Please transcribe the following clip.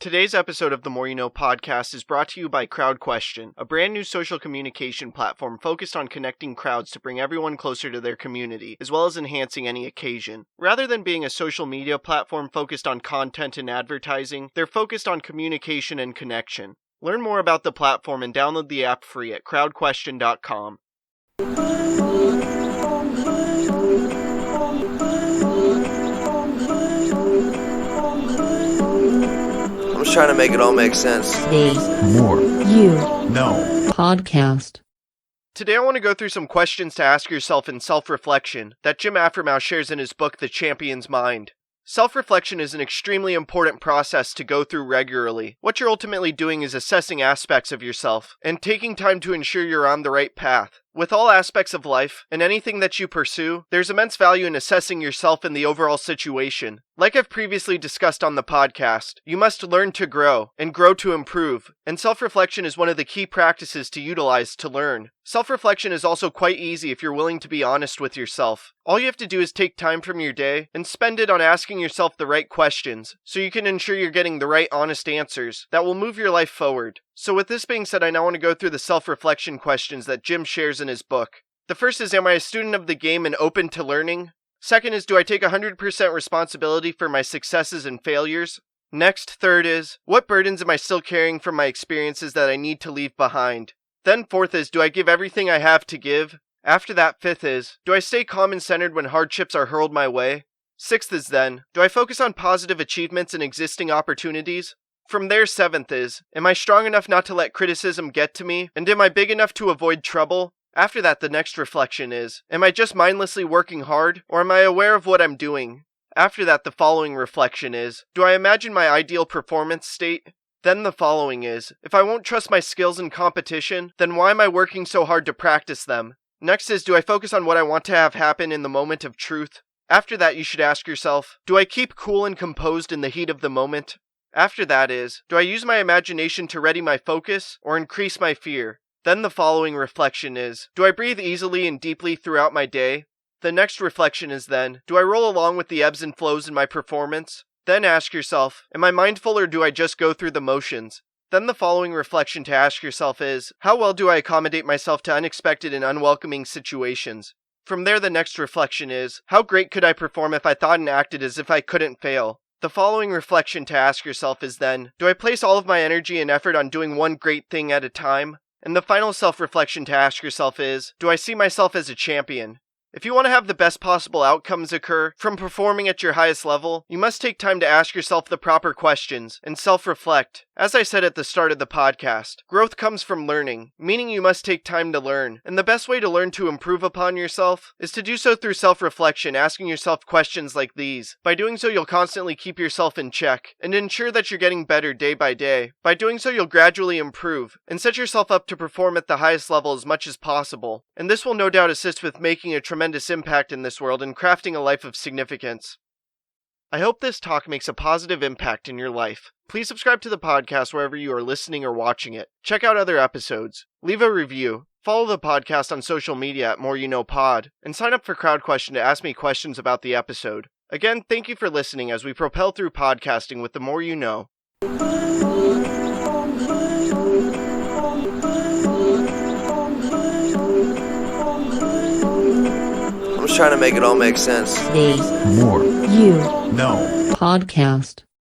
Today's episode of the More You Know podcast is brought to you by CrowdQuestion, a brand new social communication platform focused on connecting crowds to bring everyone closer to their community, as well as enhancing any occasion. Rather than being a social media platform focused on content and advertising, they're focused on communication and connection. Learn more about the platform and download the app free at crowdquestion.com. I'm just trying to make it all make sense. Today's More You Know podcast. Today I want to go through some questions to ask yourself in self-reflection that Jim Afremow shares in his book, The Champion's Mind. Self-reflection is an extremely important process to go through regularly. What you're ultimately doing is assessing aspects of yourself and taking time to ensure you're on the right path. With all aspects of life, and anything that you pursue, there's immense value in assessing yourself and the overall situation. Like I've previously discussed on the podcast, you must learn to grow, and grow to improve, and self-reflection is one of the key practices to utilize to learn. Self-reflection is also quite easy if you're willing to be honest with yourself. All you have to do is take time from your day, and spend it on asking yourself the right questions, so you can ensure you're getting the right honest answers that will move your life forward. So with this being said, I now want to go through the self-reflection questions that Jim shares in his book. The first is, am I a student of the game and open to learning? Second is, do I take 100% responsibility for my successes and failures? Next, third is, what burdens am I still carrying from my experiences that I need to leave behind? Then fourth is, do I give everything I have to give? After that, fifth is, do I stay calm and centered when hardships are hurled my way? Sixth is then, do I focus on positive achievements and existing opportunities? From there, seventh is, am I strong enough not to let criticism get to me, and am I big enough to avoid trouble? After that, the next reflection is, am I just mindlessly working hard, or am I aware of what I'm doing? After that, the following reflection is, do I imagine my ideal performance state? Then the following is, if I won't trust my skills in competition, then why am I working so hard to practice them? Next is, do I focus on what I want to have happen in the moment of truth? After that, you should ask yourself, do I keep cool and composed in the heat of the moment? After that is, do I use my imagination to ready my focus or increase my fear? Then the following reflection is, do I breathe easily and deeply throughout my day? The next reflection is then, do I roll along with the ebbs and flows in my performance? Then ask yourself, am I mindful or do I just go through the motions? Then the following reflection to ask yourself is, how well do I accommodate myself to unexpected and unwelcoming situations? From there, the next reflection is, how great could I perform if I thought and acted as if I couldn't fail? The following reflection to ask yourself is then, do I place all of my energy and effort on doing one great thing at a time? And the final self-reflection to ask yourself is, do I see myself as a champion? If you want to have the best possible outcomes occur from performing at your highest level, you must take time to ask yourself the proper questions and self-reflect. As I said at the start of the podcast, growth comes from learning, meaning you must take time to learn. And the best way to learn to improve upon yourself is to do so through self-reflection, asking yourself questions like these. By doing so, you'll constantly keep yourself in check and ensure that you're getting better day by day. By doing so, you'll gradually improve and set yourself up to perform at the highest level as much as possible. And this will no doubt assist with making a tremendous impact in this world and crafting a life of significance. I hope this talk makes a positive impact in your life. Please subscribe to the podcast wherever you are listening or watching it. Check out other episodes. Leave a review. Follow the podcast on social media at More You Know Pod. And sign up for CrowdQuestion to ask me questions about the episode. Again, thank you for listening as we propel through podcasting with the More You Know. I'm just trying to make it all make sense. Today's More You Know podcast.